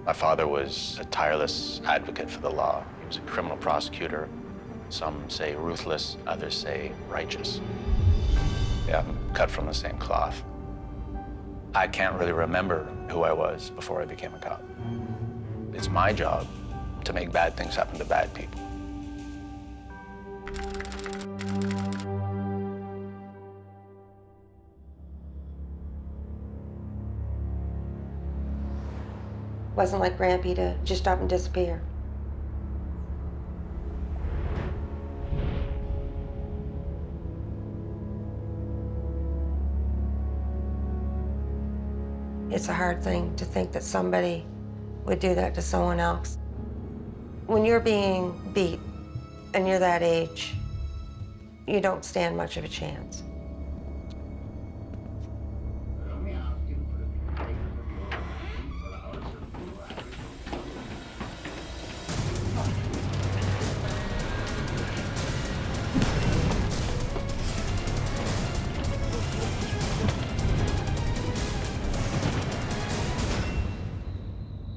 My father was a tireless advocate for the law. He was a criminal prosecutor. Some say ruthless, others say righteous. Yeah, I'm cut from the same cloth. I can't really remember who I was before I became a cop. It's my job to make bad things happen to bad people. Wasn't like Grampy to just up and disappear. It's a hard thing to think that somebody would do that to someone else. When you're being beat and you're that age, you don't stand much of a chance.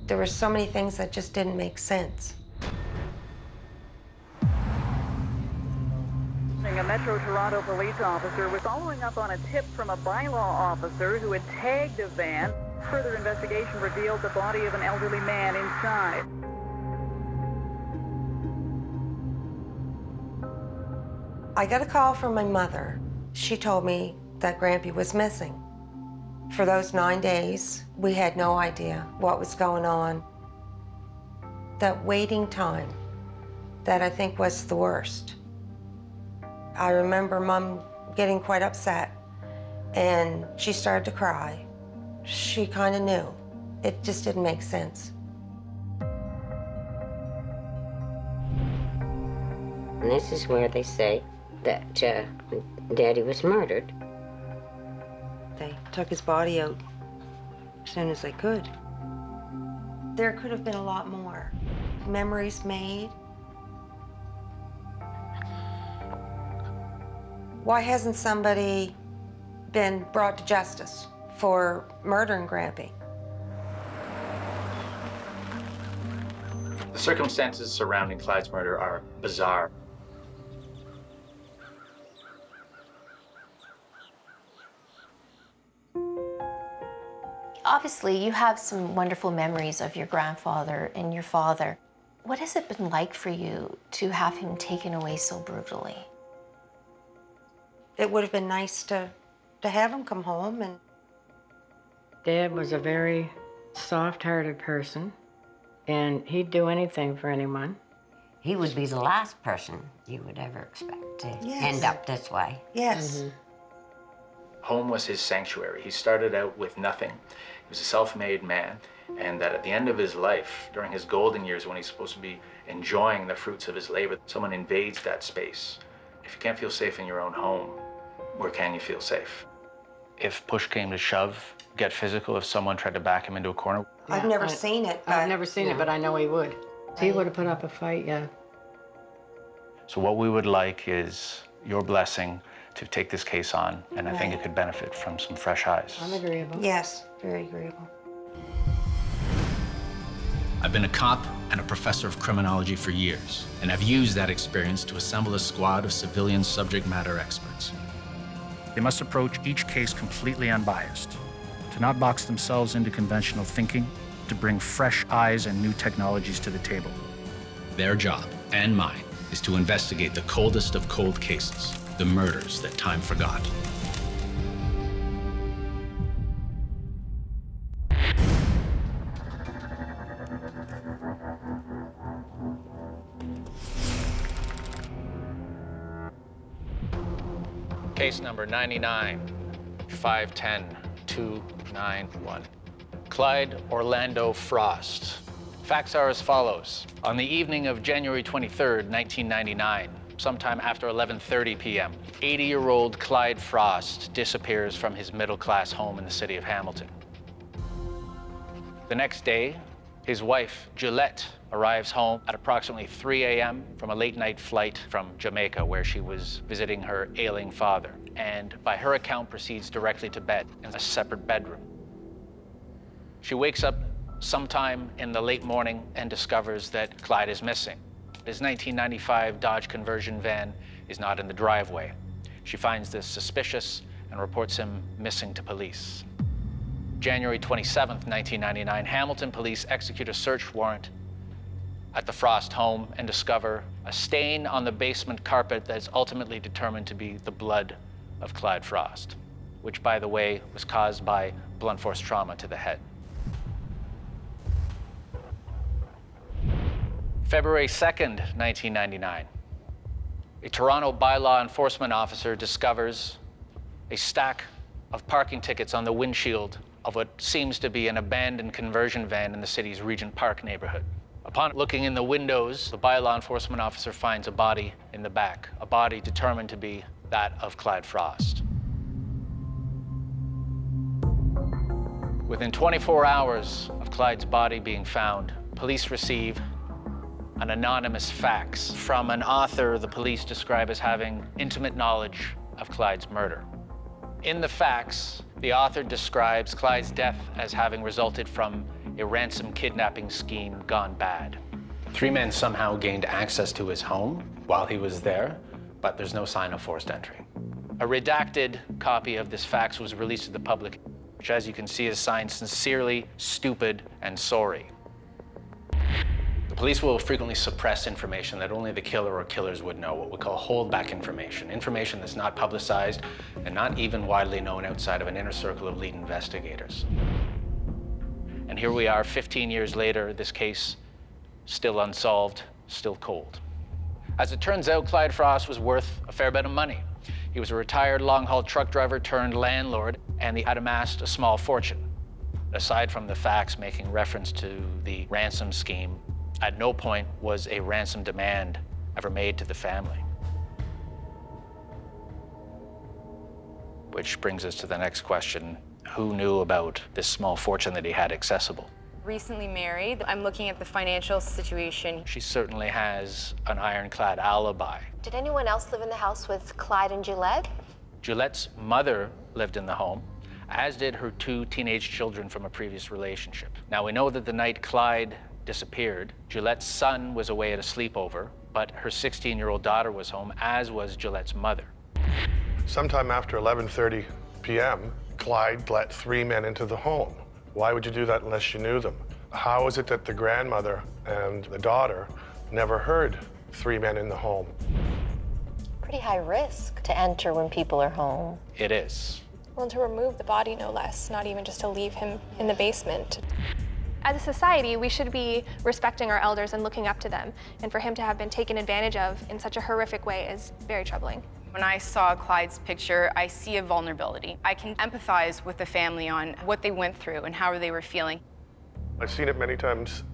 There were so many things that just didn't make sense. A Metro Toronto police officer was following up on a tip from a bylaw officer who had tagged a van. Further investigation revealed the body of an elderly man inside. I got a call from my mother. She told me that Grampy was missing. For those 9 days, we had no idea what was going on. That waiting time, that I think was the worst. I remember Mom getting quite upset, and she started to cry. She kind of knew. It just didn't make sense. And this is where they say that Daddy was murdered. They took his body out as soon as they could. There could have been a lot more. Memories made. Why hasn't somebody been brought to justice for murdering Grampy? The circumstances surrounding Clyde's murder are bizarre. Obviously, you have some wonderful memories of your grandfather and your father. What has it been like for you to have him taken away so brutally? It would have been nice to have him come home and... Dad was a very soft-hearted person, and he'd do anything for anyone. He would be the last person you would ever expect to end up this way. Yes. Mm-hmm. Home was his sanctuary. He started out with nothing. He was a self-made man, and that at the end of his life, during his golden years when he's supposed to be enjoying the fruits of his labor, someone invades that space. If you can't feel safe in your own home, where can you feel safe? If push came to shove, get physical if someone tried to back him into a corner. I've never seen it, but... I've never seen it, but I know he would. He would have put up a fight, yeah. So what we would like is your blessing to take this case on, and I think it could benefit from some fresh eyes. I'm agreeable. Yes, very agreeable. I've been a cop and a professor of criminology for years, and I've used that experience to assemble a squad of civilian subject matter experts. They must approach each case completely unbiased, to not box themselves into conventional thinking, to bring fresh eyes and new technologies to the table. Their job, and mine, is to investigate the coldest of cold cases, the murders that time forgot. Case number 99, 510-291. Clyde Orlando Frost. Facts are as follows. On the evening of January 23rd, 1999, sometime after 11:30 p.m., 80-year-old Clyde Frost disappears from his middle-class home in the city of Hamilton. The next day, his wife, Gillette, arrives home at approximately 3 a.m. from a late-night flight from Jamaica, where she was visiting her ailing father, and by her account proceeds directly to bed in a separate bedroom. She wakes up sometime in the late morning and discovers that Clyde is missing. His 1995 Dodge conversion van is not in the driveway. She finds this suspicious and reports him missing to police. January 27th, 1999, Hamilton police execute a search warrant at the Frost home and discover a stain on the basement carpet that is ultimately determined to be the blood of Clyde Frost, which, by the way, was caused by blunt force trauma to the head. February 2nd, 1999, a Toronto bylaw enforcement officer discovers a stack of parking tickets on the windshield of what seems to be an abandoned conversion van in the city's Regent Park neighborhood. Upon looking in the windows, the bylaw enforcement officer finds a body in the back, a body determined to be that of Clyde Frost. Within 24 hours of Clyde's body being found, police receive an anonymous fax from an author the police describe as having intimate knowledge of Clyde's murder. In the fax, the author describes Clyde's death as having resulted from a ransom kidnapping scheme gone bad. 3 men somehow gained access to his home while he was there, but there's no sign of forced entry. A redacted copy of this fax was released to the public, which, as you can see, is signed "Sincerely, Stupid, and Sorry." The police will frequently suppress information that only the killer or killers would know, what we call holdback information, information that's not publicized and not even widely known outside of an inner circle of lead investigators. And here we are 15 years later, this case still unsolved, still cold. As it turns out, Clyde Frost was worth a fair bit of money. He was a retired long-haul truck driver turned landlord, and he had amassed a small fortune. Aside from the facts making reference to the ransom scheme, at no point was a ransom demand ever made to the family. Which brings us to the next question. Who knew about this small fortune that he had accessible? Recently married. I'm looking at the financial situation. She certainly has an ironclad alibi. Did anyone else live in the house with Clyde and Gillette? Gillette's mother lived in the home, as did her 2 teenage children from a previous relationship. Now, we know that the night Clyde disappeared, Gillette's son was away at a sleepover, but her 16-year-old daughter was home, as was Gillette's mother. Sometime after 11:30 p.m., Clyde let 3 men into the home. Why would you do that unless you knew them? How is it that the grandmother and the daughter never heard 3 men in the home? Pretty high risk to enter when people are home. It is. Well, to remove the body, no less, not even just to leave him in the basement. As a society, we should be respecting our elders and looking up to them. And for him to have been taken advantage of in such a horrific way is very troubling. When I saw Clyde's picture, I see a vulnerability. I can empathize with the family on what they went through and how they were feeling. I've seen it many times.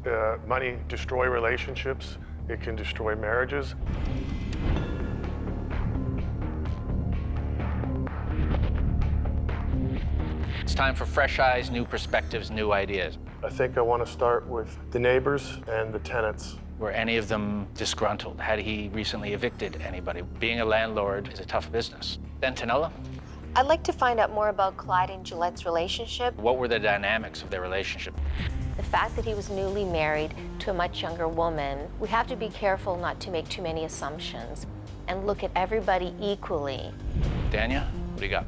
Money destroy relationships. It can destroy marriages. It's time for fresh eyes, new perspectives, new ideas. I think I want to start with the neighbors and the tenants. Were any of them disgruntled? Had he recently evicted anybody? Being a landlord is a tough business. Then Tanella? I'd like to find out more about Clyde and Gillette's relationship. What were the dynamics of their relationship? The fact that he was newly married to a much younger woman, we have to be careful not to make too many assumptions and look at everybody equally. Dania, what do you got?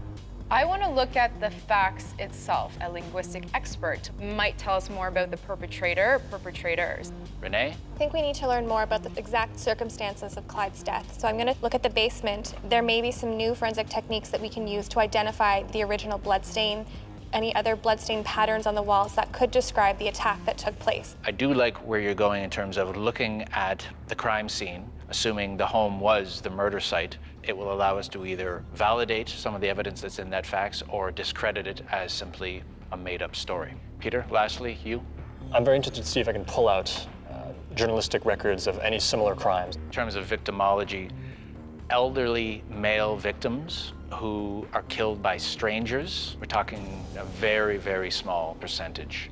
I want to look at the facts itself. A linguistic expert might tell us more about the perpetrator, perpetrators. Renee? I think we need to learn more about the exact circumstances of Clyde's death. So I'm going to look at the basement. There may be some new forensic techniques that we can use to identify the original bloodstain, any other bloodstain patterns on the walls that could describe the attack that took place. I do like where you're going in terms of looking at the crime scene, assuming the home was the murder site. It will allow us to either validate some of the evidence that's in that fax or discredit it as simply a made-up story. Peter, lastly, you? I'm very interested to see if I can pull out journalistic records of any similar crimes. In terms of victimology, elderly male victims who are killed by strangers, we're talking a very, very small percentage.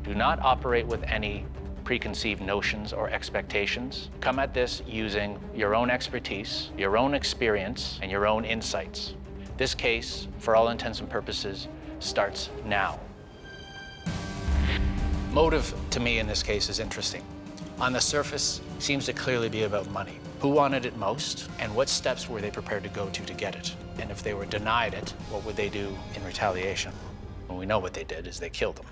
Do not operate with any preconceived notions or expectations. Come at this using your own expertise, your own experience, and your own insights. This case, for all intents and purposes, starts now. Motive, to me, in this case, is interesting. On the surface, seems to clearly be about money. Who wanted it most, and what steps were they prepared to go to get it? And if they were denied it, what would they do in retaliation? And we know what they did is they killed them.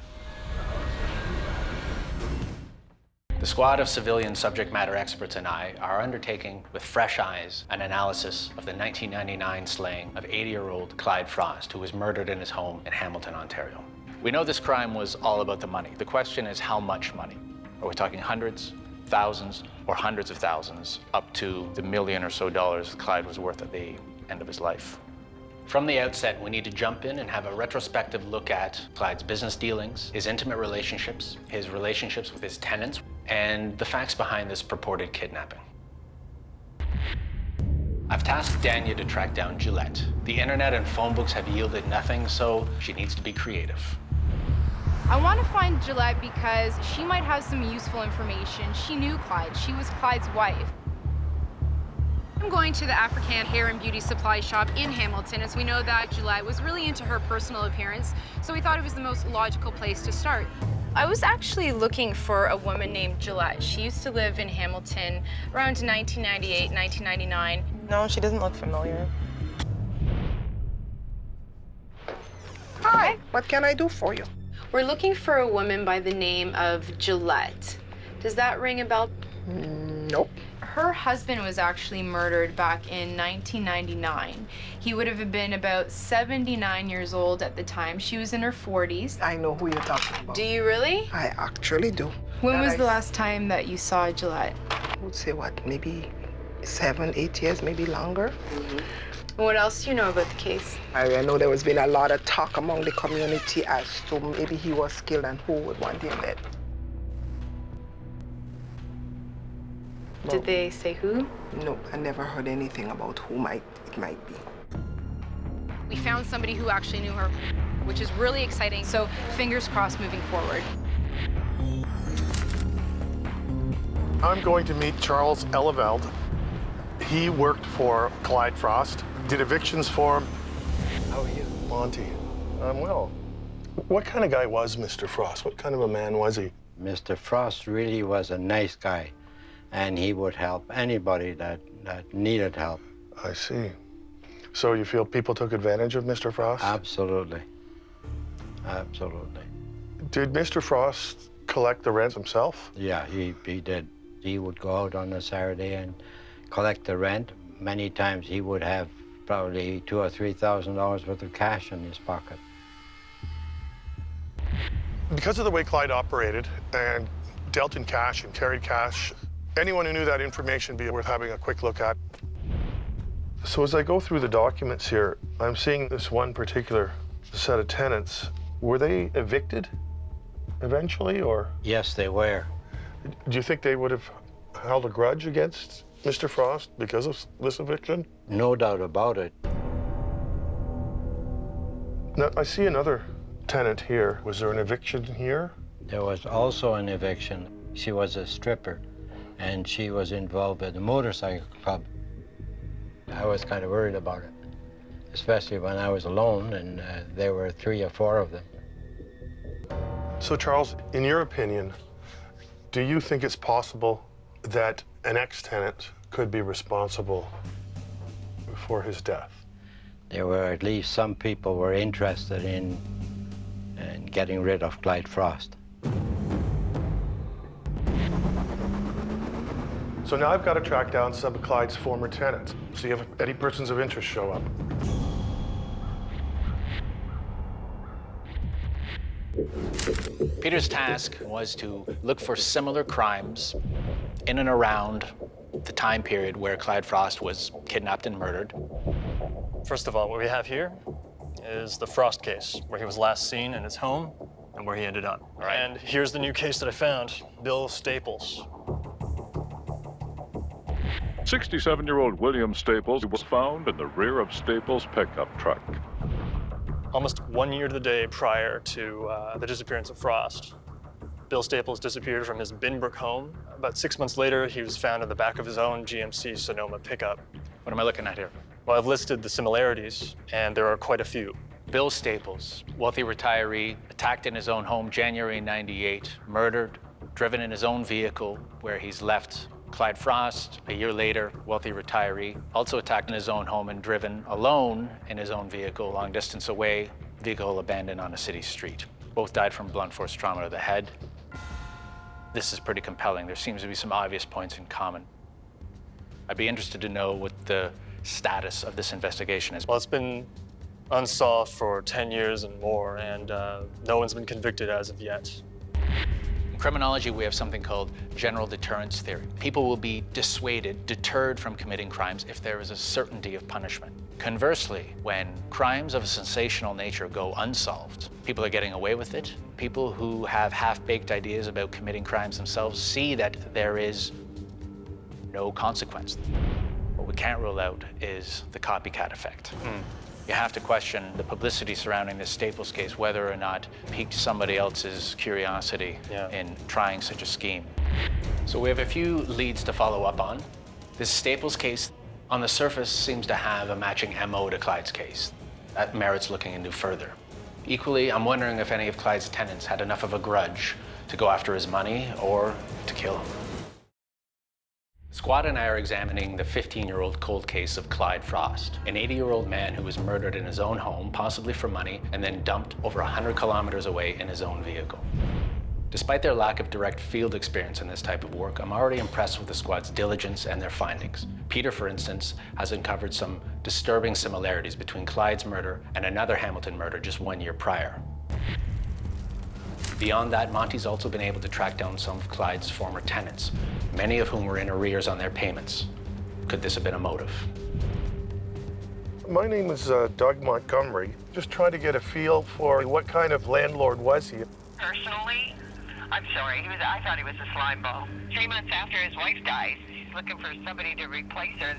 The squad of civilian subject matter experts and I are undertaking with fresh eyes an analysis of the 1999 slaying of 80-year-old Clyde Frost, who was murdered in his home in Hamilton, Ontario. We know this crime was all about the money. The question is how much money? Are we talking hundreds, thousands, or hundreds of thousands, up to the million or so dollars Clyde was worth at the end of his life? From the outset, we need to jump in and have a retrospective look at Clyde's business dealings, his intimate relationships, his relationships with his tenants, and the facts behind this purported kidnapping. I've tasked Dania to track down Gillette. The internet and phone books have yielded nothing, so she needs to be creative. I want to find Gillette because she might have some useful information. She knew Clyde. She was Clyde's wife. I'm going to the African hair and beauty supply shop in Hamilton, as we know that Gillette was really into her personal appearance, so we thought it was the most logical place to start. I was actually looking for a woman named Gillette. She used to live in Hamilton around 1998, 1999. No, she doesn't look familiar. Hi, what can I do for you? We're looking for a woman by the name of Gillette. Does that ring a bell? Nope. Her husband was actually murdered back in 1999. He would have been about 79 years old at the time. She was in her 40s. I know who you're talking about. Do you really? I actually do. When was the last time that you saw Gillette? I would say what, maybe 7, 8 years, maybe longer. What else do you know about the case? I know there has been a lot of talk among the community as to maybe he was killed and who would want him dead. Did they say who? No, I never heard anything about who it might be. We found somebody who actually knew her, which is really exciting. So fingers crossed moving forward. I'm going to meet Charles Eleveld. He worked for Clyde Frost, did evictions for him. How are you? Monty. I'm well. What kind of guy was Mr. Frost? What kind of a man was he? Mr. Frost really was a nice guy, and he would help anybody that needed help. I see. So you feel people took advantage of Mr. Frost? Absolutely. Absolutely. Did Mr. Frost collect the rent himself? Yeah, he did. He would go out on a Saturday and collect the rent. Many times he would have probably $2,000 or $3,000 worth of cash in his pocket. Because of the way Clyde operated and dealt in cash and carried cash, anyone who knew that information would be worth having a quick look at. So as I go through the documents here, I'm seeing this one particular set of tenants. Were they evicted eventually, or? Yes, they were. Do you think they would have held a grudge against Mr. Frost because of this eviction? No doubt about it. Now, I see another tenant here. Was there an eviction here? There was also an eviction. She was a stripper, and she was involved with the motorcycle club. I was kind of worried about it, especially when I was alone, and there were 3 or 4 of them. So, Charles, in your opinion, do you think it's possible that an ex-tenant could be responsible for his death? There were at least some people were interested in getting rid of Clyde Frost. So now I've got to track down some of Clyde's former tenants, see if any persons of interest show up. Peter's task was to look for similar crimes in and around the time period where Clyde Frost was kidnapped and murdered. First of all, what we have here is the Frost case, where he was last seen in his home and where he ended up. Right. And here's the new case that I found, Bill Staples. 67-year-old William Staples was found in the rear of Staples' pickup truck. Almost 1 year to the day prior to the disappearance of Frost, Bill Staples disappeared from his Binbrook home. About 6 months later, he was found in the back of his own GMC Sonoma pickup. What am I looking at here? Well, I've listed the similarities, and there are quite a few. Bill Staples, wealthy retiree, attacked in his own home January '98, murdered, driven in his own vehicle where he's left. Clyde Frost, a year later, wealthy retiree, also attacked in his own home and driven alone in his own vehicle long distance away, vehicle abandoned on a city street. Both died from blunt force trauma to the head. This is pretty compelling. There seems to be some obvious points in common. I'd be interested to know what the status of this investigation is. Well, it's been unsolved for 10 years and more, and no one's been convicted as of yet. In criminology, we have something called general deterrence theory. People will be dissuaded, deterred from committing crimes if there is a certainty of punishment. Conversely, when crimes of a sensational nature go unsolved, people are getting away with it. People who have half-baked ideas about committing crimes themselves see that there is no consequence. What we can't rule out is the copycat effect. You have to question the publicity surrounding this Staples case, whether or not it piqued somebody else's curiosity in trying such a scheme. So we have a few leads to follow up on. This Staples case, on the surface, seems to have a matching MO to Clyde's case. That merits looking into further. Equally, I'm wondering if any of Clyde's tenants had enough of a grudge to go after his money or to kill him. Squad and I are examining the 15-year-old cold case of Clyde Frost, an 80-year-old man who was murdered in his own home, possibly for money, and then dumped over 100 kilometers away in his own vehicle. Despite their lack of direct field experience in this type of work, I'm already impressed with the squad's diligence and their findings. Peter, for instance, has uncovered some disturbing similarities between Clyde's murder and another Hamilton murder just 1 year prior. Beyond that, Monty's also been able to track down some of Clyde's former tenants, many of whom were in arrears on their payments. Could this have been a motive? My name is Doug Montgomery. Just trying to get a feel for what kind of landlord was he. Personally, I'm sorry, I thought he was a slime ball. 3 months after his wife dies, he's looking for somebody to replace her.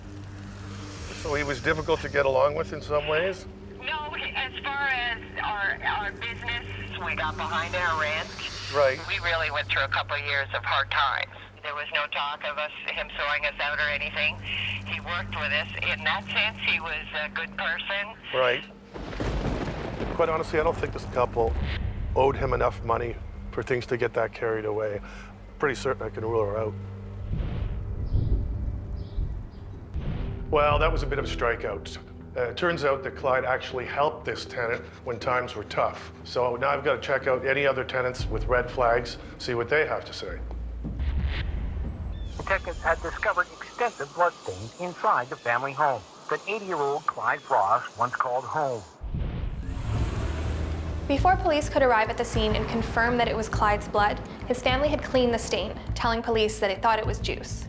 So he was difficult to get along with in some ways? No, as far as our business, we got behind our rent. Right. We really went through a couple of years of hard times. There was no talk of him throwing us out or anything. He worked with us. In that sense, he was a good person. Right. Quite honestly, I don't think this couple owed him enough money for things to get that carried away. Pretty certain I can rule her out. Well, that was a bit of a strikeout. It turns out that Clyde actually helped this tenant when times were tough. So now I've got to check out any other tenants with red flags, see what they have to say. Detectives had discovered extensive bloodstains inside the family home that 80-year-old Clyde Frost once called home. Before police could arrive at the scene and confirm that it was Clyde's blood, his family had cleaned the stain, telling police that it thought it was juice.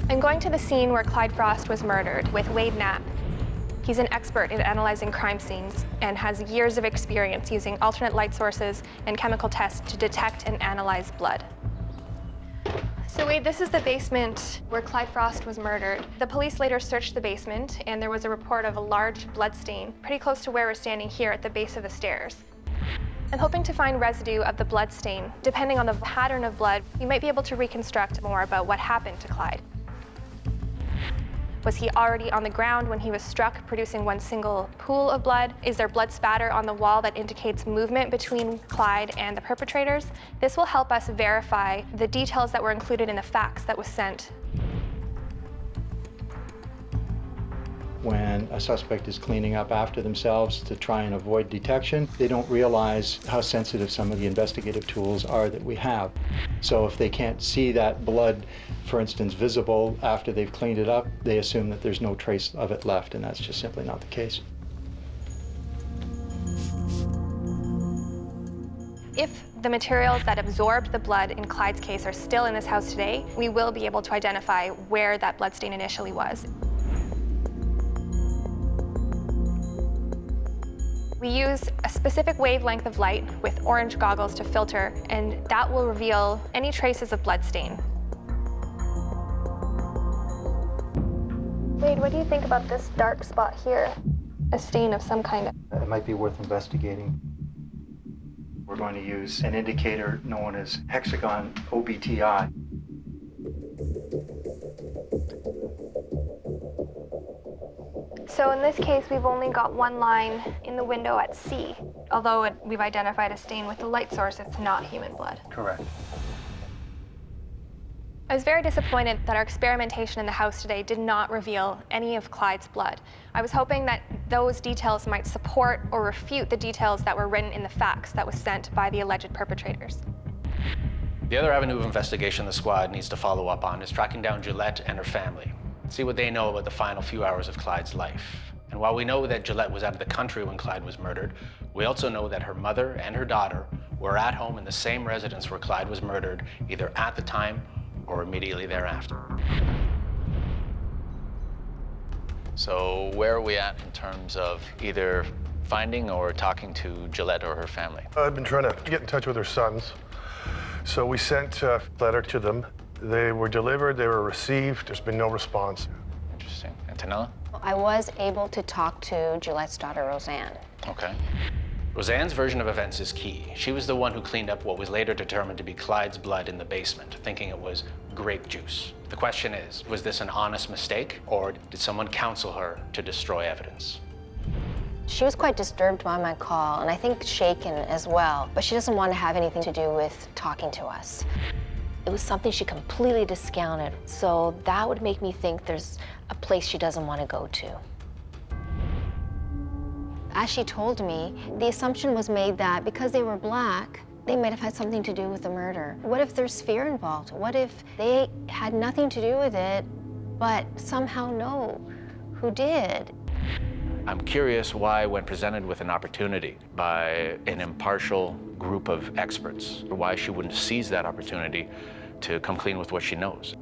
I'm going to the scene where Clyde Frost was murdered with Wade Knapp. He's an expert in analyzing crime scenes and has years of experience using alternate light sources and chemical tests to detect and analyze blood. So Wade, this is the basement where Clyde Frost was murdered. The police later searched the basement and there was a report of a large blood stain pretty close to where we're standing here at the base of the stairs. I'm hoping to find residue of the blood stain. Depending on the pattern of blood, you might be able to reconstruct more about what happened to Clyde. Was he already on the ground when he was struck, producing one single pool of blood? Is there blood spatter on the wall that indicates movement between Clyde and the perpetrators? This will help us verify the details that were included in the fax that was sent. When a suspect is cleaning up after themselves to try and avoid detection, they don't realize how sensitive some of the investigative tools are that we have. So if they can't see that blood, for instance, visible after they've cleaned it up, they assume that there's no trace of it left, and that's just simply not the case. If the materials that absorbed the blood in Clyde's case are still in this house today, we will be able to identify where that blood stain initially was. We use a specific wavelength of light with orange goggles to filter, and that will reveal any traces of blood stain. Wade, what do you think about this dark spot here? A stain of some kind. It might be worth investigating. We're going to use an indicator known as hexagon OBTI. So in this case, we've only got one line in the window at C. Although we've identified a stain with the light source, it's not human blood. Correct. I was very disappointed that our experimentation in the house today did not reveal any of Clyde's blood. I was hoping that those details might support or refute the details that were written in the fax that was sent by the alleged perpetrators. The other avenue of investigation the squad needs to follow up on is tracking down Gillette and her family. See what they know about the final few hours of Clyde's life. And while we know that Gillette was out of the country when Clyde was murdered, we also know that her mother and her daughter were at home in the same residence where Clyde was murdered, either at the time or immediately thereafter. So where are we at in terms of either finding or talking to Gillette or her family? I've been trying to get in touch with her sons. So we sent a letter to them. They were delivered, they were received. There's been no response. Interesting. Antonella? I was able to talk to Gillette's daughter, Roseanne. Okay. Roseanne's version of events is key. She was the one who cleaned up what was later determined to be Clyde's blood in the basement, thinking it was grape juice. The question is, was this an honest mistake, or did someone counsel her to destroy evidence? She was quite disturbed by my call, and I think shaken as well, but she doesn't want to have anything to do with talking to us. It was something she completely discounted, so that would make me think there's a place she doesn't want to go to. As she told me, the assumption was made that because they were Black, they might have had something to do with the murder. What if there's fear involved? What if they had nothing to do with it, but somehow know who did? I'm curious why, when presented with an opportunity by an impartial group of experts, why she wouldn't seize that opportunity to come clean with what she knows.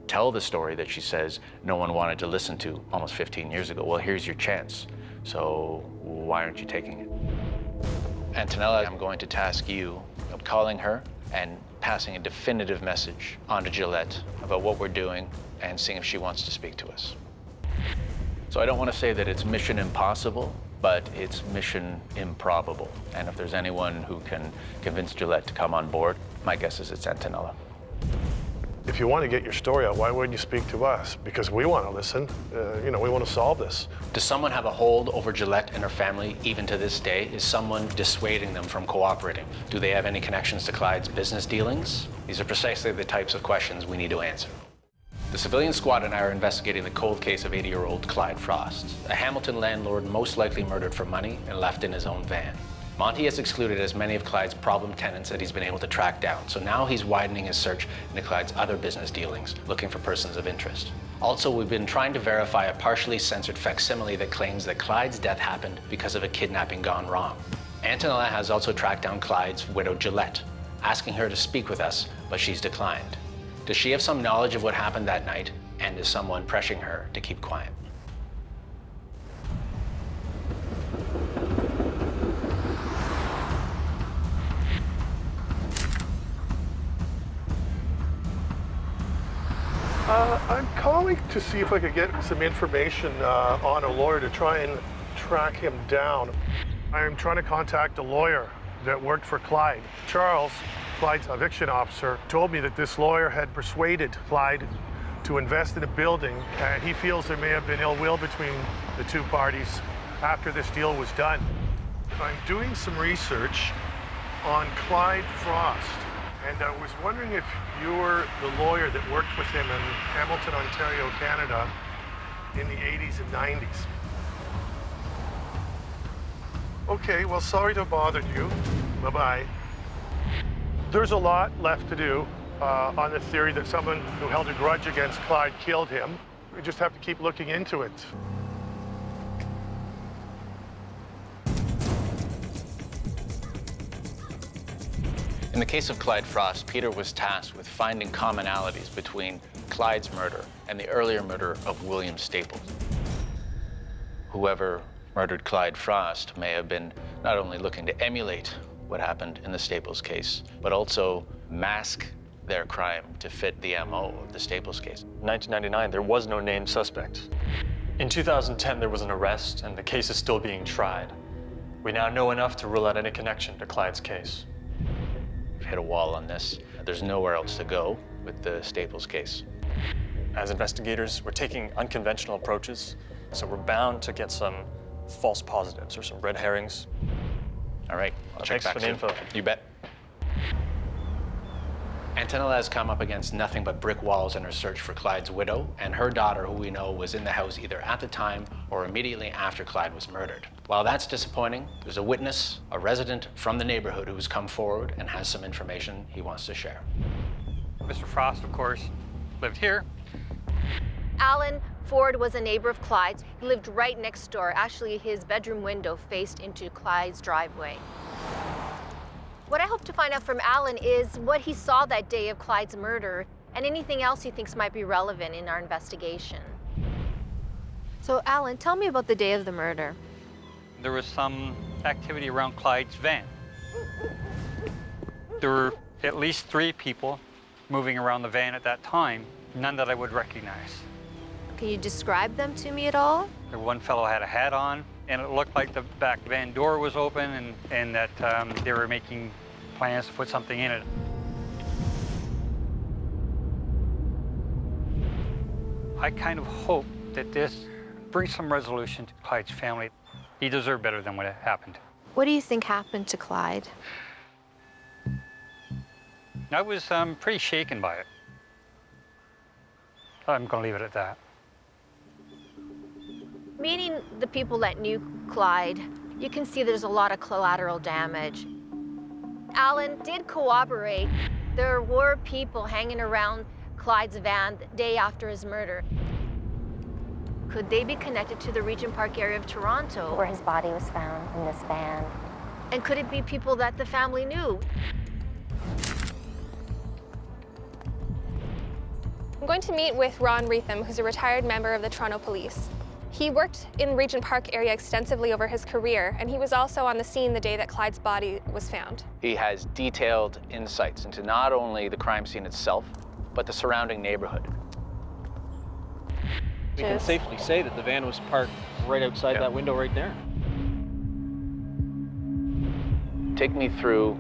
Tell the story that she says no one wanted to listen to almost 15 years ago. Well, here's your chance. So why aren't you taking it? Antonella, I'm going to task you of calling her and passing a definitive message on to Gillette about what we're doing and seeing if she wants to speak to us. So I don't want to say that it's mission impossible, but it's mission improbable. And if there's anyone who can convince Gillette to come on board, my guess is it's Antonella. If you want to get your story out, why wouldn't you speak to us? Because we want to listen. We want to solve this. Does someone have a hold over Gillette and her family even to this day? Is someone dissuading them from cooperating? Do they have any connections to Clyde's business dealings? These are precisely the types of questions we need to answer. The civilian squad and I are investigating the cold case of 80-year-old Clyde Frost, a Hamilton landlord most likely murdered for money and left in his own van. Monty has excluded as many of Clyde's problem tenants that he's been able to track down, so now he's widening his search into Clyde's other business dealings, looking for persons of interest. Also, we've been trying to verify a partially censored facsimile that claims that Clyde's death happened because of a kidnapping gone wrong. Antonella has also tracked down Clyde's widow, Gillette, asking her to speak with us, but she's declined. Does she have some knowledge of what happened that night, and is someone pressuring her to keep quiet? I'm calling to see if I could get some information on a lawyer to try and track him down. I'm trying to contact a lawyer that worked for Clyde. Charles, Clyde's eviction officer, told me that this lawyer had persuaded Clyde to invest in a building, and he feels there may have been ill will between the two parties after this deal was done. I'm doing some research on Clyde Frost, and I was wondering if you were the lawyer that worked with him in Hamilton, Ontario, Canada in the 80s and 90s. Okay, well, sorry to have bothered you. Bye-bye. There's a lot left to do on the theory that someone who held a grudge against Clyde killed him. We just have to keep looking into it. In the case of Clyde Frost, Peter was tasked with finding commonalities between Clyde's murder and the earlier murder of William Staples. Whoever murdered Clyde Frost may have been not only looking to emulate what happened in the Staples case, but also mask their crime to fit the MO of the Staples case. In 1999, there was no named suspect. In 2010, there was an arrest, and the case is still being tried. We now know enough to rule out any connection to Clyde's case. We've hit a wall on this. There's nowhere else to go with the Staples case. As investigators, we're taking unconventional approaches So we're bound to get some false positives or some red herrings. All right, I'll check Thanks back for the soon. info. You bet. Antonella has come up against nothing but brick walls in her search for Clyde's widow and her daughter, who we know was in the house either at the time or immediately after Clyde was murdered. While that's disappointing, there's a witness, a resident from the neighborhood, who's come forward and has some information he wants to share. Mr. Frost, of course, lived here. Alan Ford was a neighbor of Clyde's. He lived right next door. Actually, his bedroom window faced into Clyde's driveway. What I hope to find out from Alan is what he saw that day of Clyde's murder and anything else he thinks might be relevant in our investigation. So, Alan, tell me about the day of the murder. There was some activity around Clyde's van. There were at least 3 people moving around the van at that time, none that I would recognize. Can you describe them to me at all? The one fellow had a hat on, and it looked like the back van door was open and that they were making plans to put something in it. I kind of hope that this brings some resolution to Clyde's family. He deserved better than what happened. What do you think happened to Clyde? I was pretty shaken by it. I'm going to leave it at that. Meeting the people that knew Clyde, you can see there's a lot of collateral damage. Alan did corroborate there were people hanging around Clyde's van the day after his murder. Could they be connected to the Regent Park area of Toronto? Where his body was found in this van. And could it be people that the family knew? I'm going to meet with Ron Reetham, who's a retired member of the Toronto Police. He worked in Regent Park area extensively over his career, and he was also on the scene the day that Clyde's body was found. He has detailed insights into not only the crime scene itself, but the surrounding neighborhood. We can safely say that the van was parked right outside that window right there. Take me through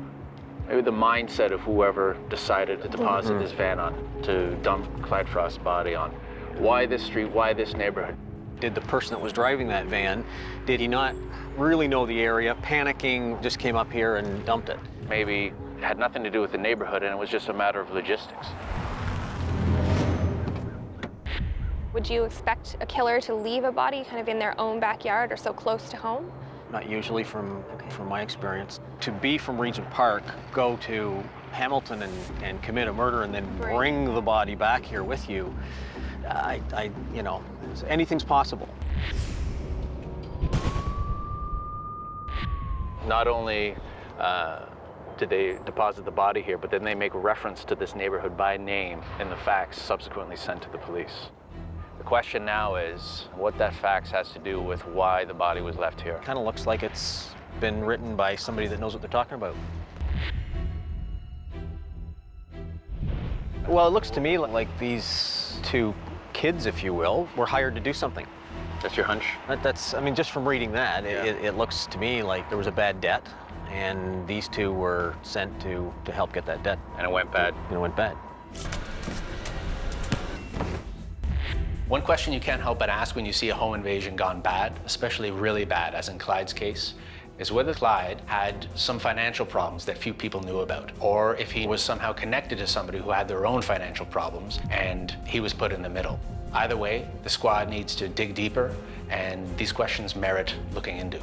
maybe the mindset of whoever decided to deposit this van on, to dump Clyde Frost's body on. Why this street? Why this neighborhood? Did the person that was driving that van, did he not really know the area, panicking, just came up here and dumped it? Maybe it had nothing to do with the neighborhood and it was just a matter of logistics. Would you expect a killer to leave a body kind of in their own backyard or so close to home? Not usually from my experience. To be from Regent Park, go to Hamilton and commit a murder and then bring the body back here with you, you know, anything's possible. Not only did they deposit the body here, but then they make reference to this neighborhood by name in the fax subsequently sent to the police. The question now is what that fax has to do with why the body was left here. Kind of looks like it's been written by somebody that knows what they're talking about. Well, it looks to me like these 2 kids, if you will, were hired to do something. That's your hunch? That's, I mean, just from reading that, it looks to me like there was a bad debt, and these 2 were sent to help get that debt. And it went bad. And it went bad. One question you can't help but ask when you see a home invasion gone bad, especially really bad, as in Clyde's case, is whether Clyde had some financial problems that few people knew about, or if he was somehow connected to somebody who had their own financial problems and he was put in the middle. Either way, the squad needs to dig deeper, and these questions merit looking into.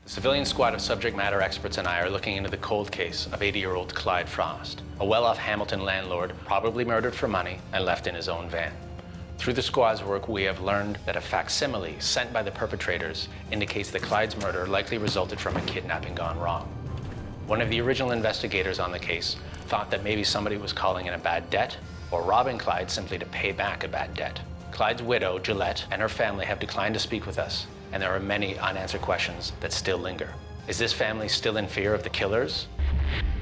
The civilian squad of subject matter experts and I are looking into the cold case of 80-year-old Clyde Frost, a well-off Hamilton landlord probably murdered for money and left in his own van. Through the squad's work, we have learned that a facsimile sent by the perpetrators indicates that Clyde's murder likely resulted from a kidnapping gone wrong. One of the original investigators on the case thought that maybe somebody was calling in a bad debt or robbing Clyde simply to pay back a bad debt. Clyde's widow, Gillette, and her family have declined to speak with us, and there are many unanswered questions that still linger. Is this family still in fear of the killers?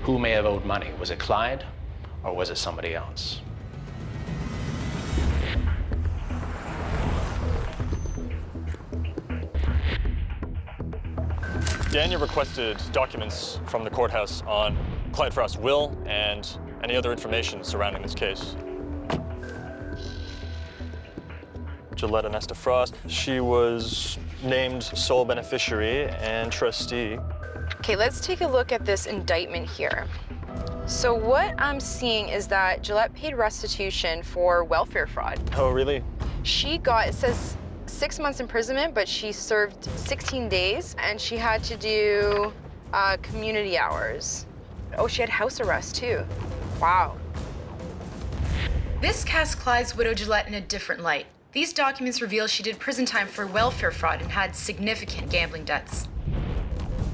Who may have owed money? Was it Clyde, or was it somebody else? Daniel requested documents from the courthouse on Clyde Frost's will and any other information surrounding this case. Gillette Anesta Frost. She was named sole beneficiary and trustee. Okay, let's take a look at this indictment here. So what I'm seeing is that Gillette paid restitution for welfare fraud. Oh, really? She got, it says 6 months imprisonment, but she served 16 days, and she had to do community hours. Oh, she had house arrest too. Wow. This casts Clyde's widow Gillette in a different light. These documents reveal she did prison time for welfare fraud and had significant gambling debts.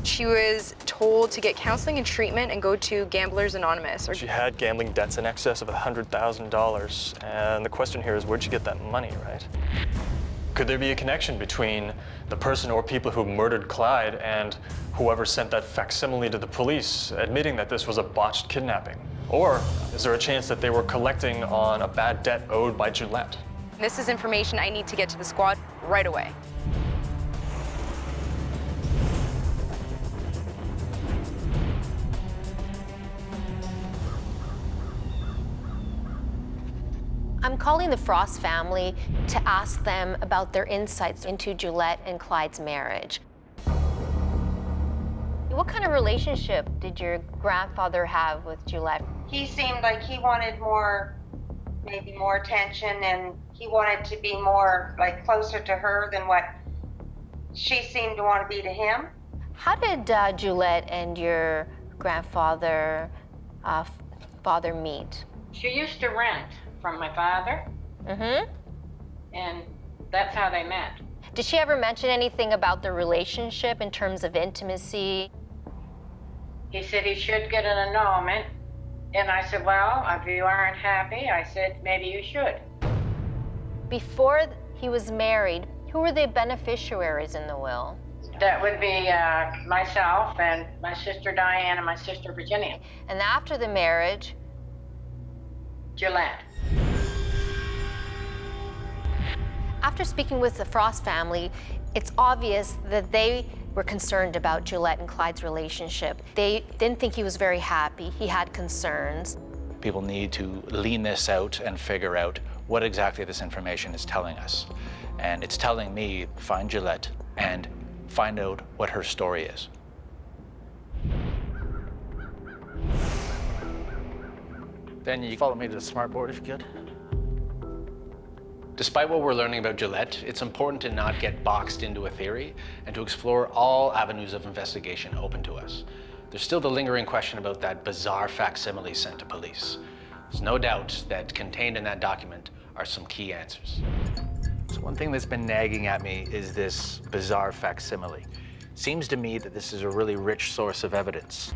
She was told to get counseling and treatment and go to Gamblers Anonymous. She had gambling debts in excess of $100,000. And the question here is, where'd she get that money, right? Could there be a connection between the person or people who murdered Clyde and whoever sent that facsimile to the police admitting that this was a botched kidnapping? Or is there a chance that they were collecting on a bad debt owed by Gillette? This is information I need to get to the squad right away. I'm calling the Frost family to ask them about their insights into Gillette and Clyde's marriage. What kind of relationship did your grandfather have with Gillette? He seemed like he wanted more, maybe more attention, and he wanted to be more, like, closer to her than what she seemed to want to be to him. How did Gillette and your grandfather father meet? She used to rent from my father. Mm-hmm. And that's how they met. Did she ever mention anything about the relationship in terms of intimacy? He said he should get an annulment. And I said, well, if you aren't happy, I said, maybe you should. Before he was married, who were the beneficiaries in the will? That would be myself and my sister Diane and my sister Virginia. And after the marriage? Gillette. After speaking with the Frost family, it's obvious that they were concerned about Gillette and Clyde's relationship. They didn't think he was very happy. He had concerns. People need to lean this out and figure out what exactly this information is telling us. And it's telling me, find Gillette and find out what her story is. Then you follow me to the smart board if you could. Despite what we're learning about Gillette, it's important to not get boxed into a theory and to explore all avenues of investigation open to us. There's still the lingering question about that bizarre facsimile sent to police. There's no doubt that contained in that document are some key answers. So one thing that's been nagging at me is this bizarre facsimile. Seems to me that this is a really rich source of evidence.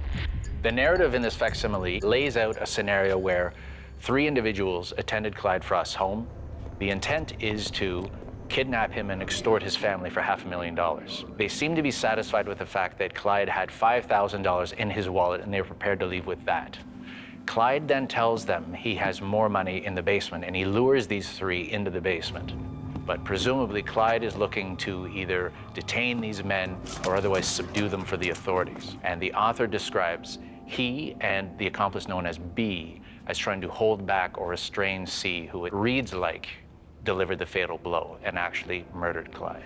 The narrative in this facsimile lays out a scenario where 3 individuals attended Clyde Frost's home. The intent is to kidnap him and extort his family for $500,000. They seem to be satisfied with the fact that Clyde had $5,000 in his wallet and they were prepared to leave with that. Clyde then tells them he has more money in the basement and he lures these 3 into the basement. But presumably Clyde is looking to either detain these men or otherwise subdue them for the authorities. And the author describes he and the accomplice known as B as trying to hold back or restrain C, who it reads like delivered the fatal blow and actually murdered Clyde.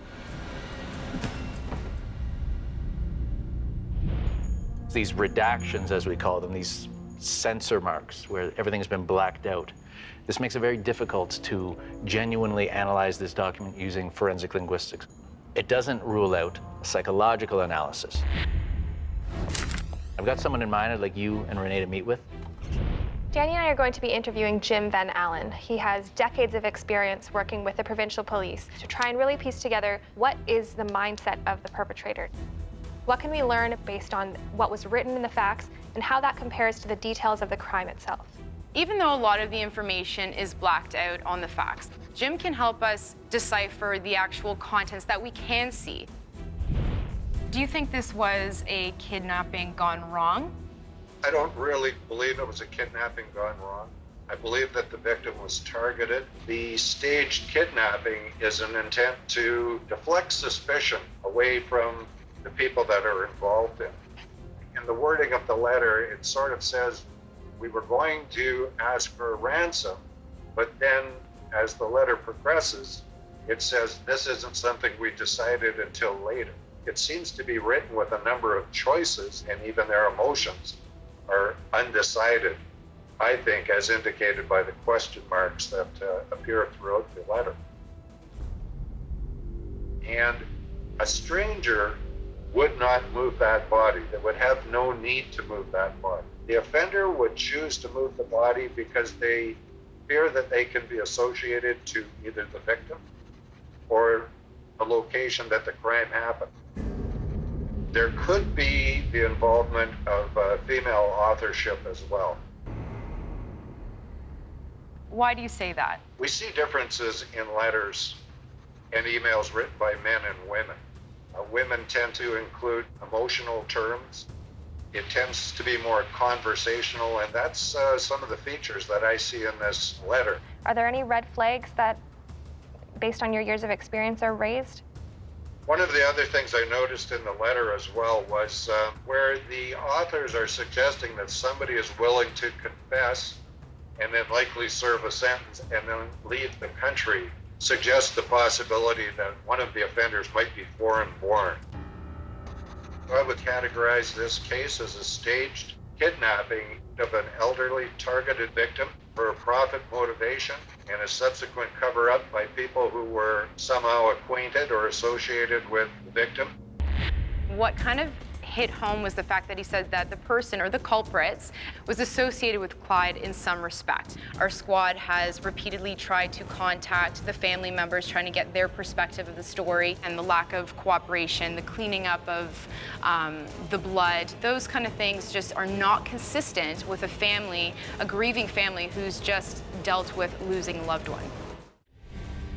These redactions, as we call them, these censor marks where everything's been blacked out, this makes it very difficult to genuinely analyze this document using forensic linguistics. It doesn't rule out psychological analysis. I've got someone in mind I'd like you and Renee to meet with. Danny and I are going to be interviewing Jim Van Allen. He has decades of experience working with the provincial police to try and really piece together what is the mindset of the perpetrator. What can we learn based on what was written in the facts and how that compares to the details of the crime itself? Even though a lot of the information is blacked out on the facts, Jim can help us decipher the actual contents that we can see. Do you think this was a kidnapping gone wrong? I don't really believe it was a kidnapping gone wrong. I believe that the victim was targeted. The staged kidnapping is an intent to deflect suspicion away from the people that are involved in it. In the wording of the letter, it sort of says we were going to ask for a ransom, but then as the letter progresses, it says this isn't something we decided until later. It seems to be written with a number of choices, and even their emotions are undecided, I think, as indicated by the question marks that appear throughout the letter. And a stranger would not move that body. They would have no need to move that body. The offender would choose to move the body because they fear that they can be associated to either the victim or the location that the crime happened. There could be the involvement of female authorship as well. Why do you say that? We see differences in letters and emails written by men and women. Women tend to include emotional terms. It tends to be more conversational, and that's some of the features that I see in this letter. Are there any red flags that, based on your years of experience, are raised? One of the other things I noticed in the letter as well was where the authors are suggesting that somebody is willing to confess and then likely serve a sentence and then leave the country, suggests the possibility that one of the offenders might be foreign born. I would categorize this case as a staged kidnapping of an elderly targeted victim for a profit motivation and a subsequent cover-up by people who were somehow acquainted or associated with the victim. What kind of hit home was the fact that he said that the person or the culprits was associated with Clyde in some respect. Our squad has repeatedly tried to contact the family members, trying to get their perspective of the story, and the lack of cooperation, the cleaning up of the blood, those kind of things just are not consistent with a family, a grieving family who's just dealt with losing a loved one.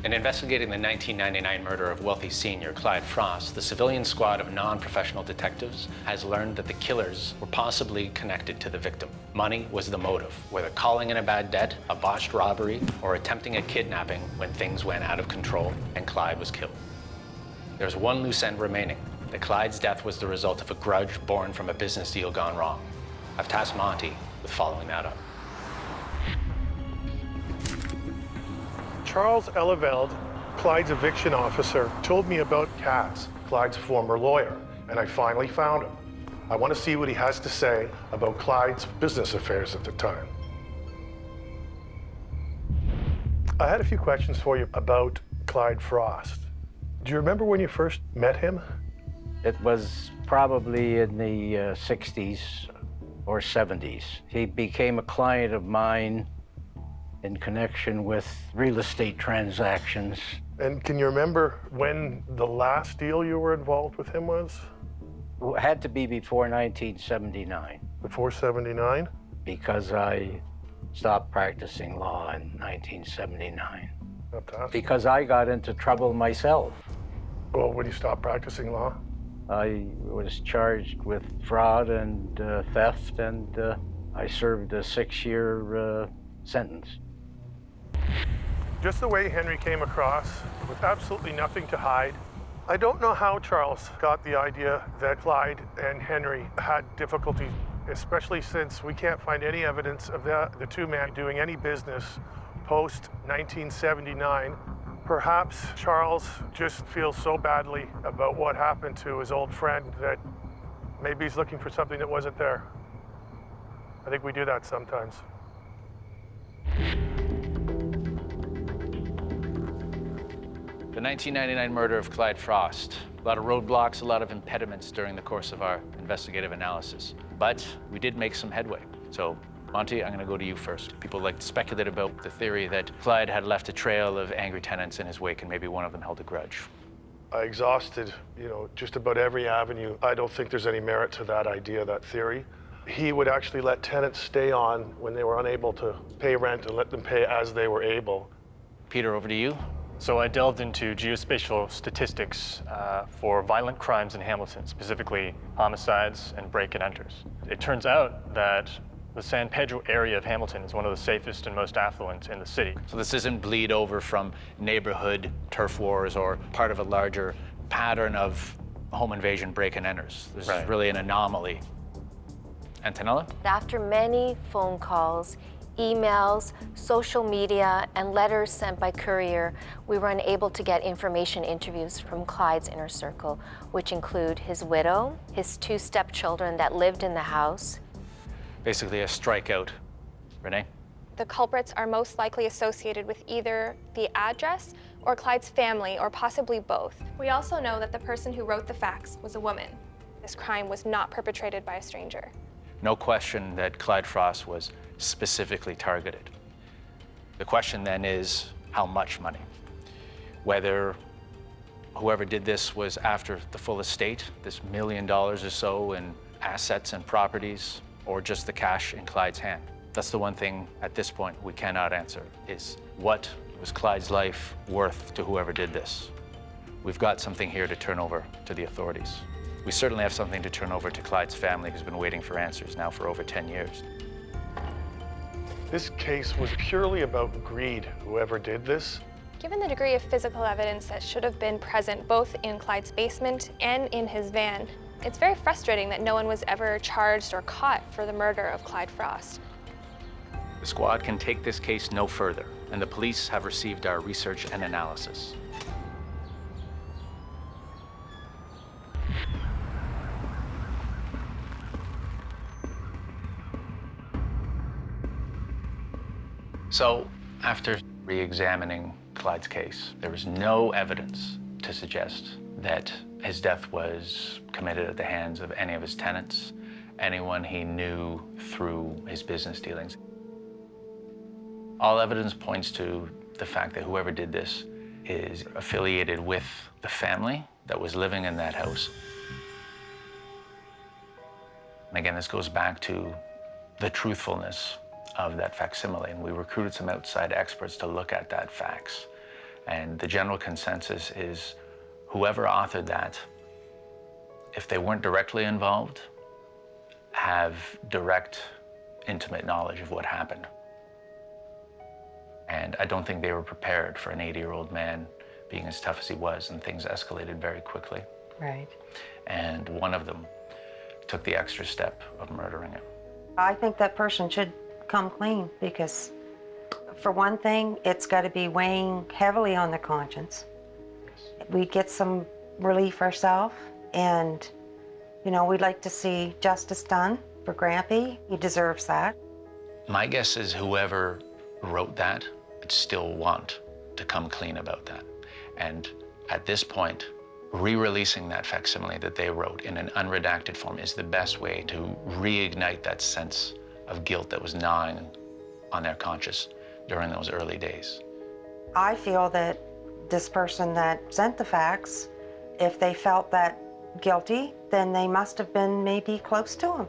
In investigating the 1999 murder of wealthy senior Clyde Frost, the civilian squad of non-professional detectives has learned that the killers were possibly connected to the victim. Money was the motive, whether calling in a bad debt, a botched robbery, or attempting a kidnapping when things went out of control and Clyde was killed. There's one loose end remaining, that Clyde's death was the result of a grudge born from a business deal gone wrong. I've tasked Monty with following that up. Charles Eleveld, Clyde's eviction officer, told me about Cass, Clyde's former lawyer, and I finally found him. I want to see what he has to say about Clyde's business affairs at the time. I had a few questions for you about Clyde Frost. Do you remember when you first met him? It was probably in the 60s or 70s. He became a client of mine in connection with real estate transactions. And can you remember when the last deal you were involved with him was? It had to be before 1979. Before 79? Because I stopped practicing law in 1979. Fantastic. Because I got into trouble myself. Well, when you stopped practicing law? I was charged with fraud and theft, and I served a 6-year sentence. Just the way Henry came across, with absolutely nothing to hide. I don't know how Charles got the idea that Clyde and Henry had difficulty, especially since we can't find any evidence of the two men doing any business post-1979. Perhaps Charles just feels so badly about what happened to his old friend that maybe he's looking for something that wasn't there. I think we do that sometimes. The 1999 murder of Clyde Frost. A lot of roadblocks, a lot of impediments during the course of our investigative analysis. But we did make some headway. So, Monty, I'm going to go to you first. People like to speculate about the theory that Clyde had left a trail of angry tenants in his wake and maybe one of them held a grudge. I exhausted, just about every avenue. I don't think there's any merit to that idea, that theory. He would actually let tenants stay on when they were unable to pay rent and let them pay as they were able. Peter, over to you. So I delved into geospatial statistics for violent crimes in Hamilton, specifically homicides and break-and-enters. It turns out that the San Pedro area of Hamilton is one of the safest and most affluent in the city. So this isn't bleed over from neighborhood turf wars or part of a larger pattern of home invasion break-and-enters. This is really an anomaly. Antonella? After many phone calls, emails, social media, and letters sent by courier, we were unable to get information interviews from Clyde's inner circle, which include his widow, his 2 stepchildren that lived in the house. Basically a strikeout. Renee? The culprits are most likely associated with either the address or Clyde's family, or possibly both. We also know that the person who wrote the fax was a woman. This crime was not perpetrated by a stranger. No question that Clyde Frost was specifically targeted. The question then is, how much money? Whether whoever did this was after the full estate, this $1 million or so in assets and properties, or just the cash in Clyde's hand. That's the one thing at this point we cannot answer, is what was Clyde's life worth to whoever did this? We've got something here to turn over to the authorities. We certainly have something to turn over to Clyde's family, who's been waiting for answers now for over 10 years. This case was purely about greed, whoever did this. Given the degree of physical evidence that should have been present both in Clyde's basement and in his van, it's very frustrating that no one was ever charged or caught for the murder of Clyde Frost. The squad can take this case no further, and the police have received our research and analysis. So, after re-examining Clyde's case, there was no evidence to suggest that his death was committed at the hands of any of his tenants, anyone he knew through his business dealings. All evidence points to the fact that whoever did this is affiliated with the family that was living in that house. And again, this goes back to the truthfulness of that facsimile, and we recruited some outside experts to look at that fax. And the general consensus is whoever authored that, if they weren't directly involved, have direct, intimate knowledge of what happened. And I don't think they were prepared for an 80-year-old man being as tough as he was, and things escalated very quickly. Right. And one of them took the extra step of murdering him. I think that person should come clean, because for one thing, it's got to be weighing heavily on their conscience. We get some relief ourselves, and you know, we'd like to see justice done for Grampy. He deserves that. My guess is whoever wrote that would still want to come clean about that. And at this point, re-releasing that facsimile that they wrote in an unredacted form is the best way to reignite that sense of guilt that was gnawing on their conscience during those early days. I feel that this person that sent the fax, if they felt that guilty, then they must have been maybe close to him.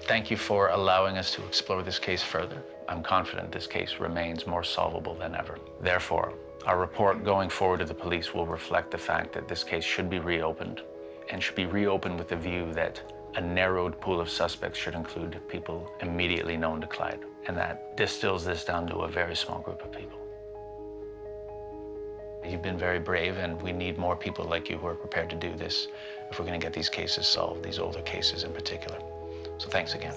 Thank you for allowing us to explore this case further. I'm confident this case remains more solvable than ever. Therefore, our report going forward to the police will reflect the fact that this case should be reopened, and should be reopened with the view that a narrowed pool of suspects should include people immediately known to Clyde, and that distills this down to a very small group of people. You've been very brave, and we need more people like you who are prepared to do this if we're going to get these cases solved, these older cases in particular. So thanks again.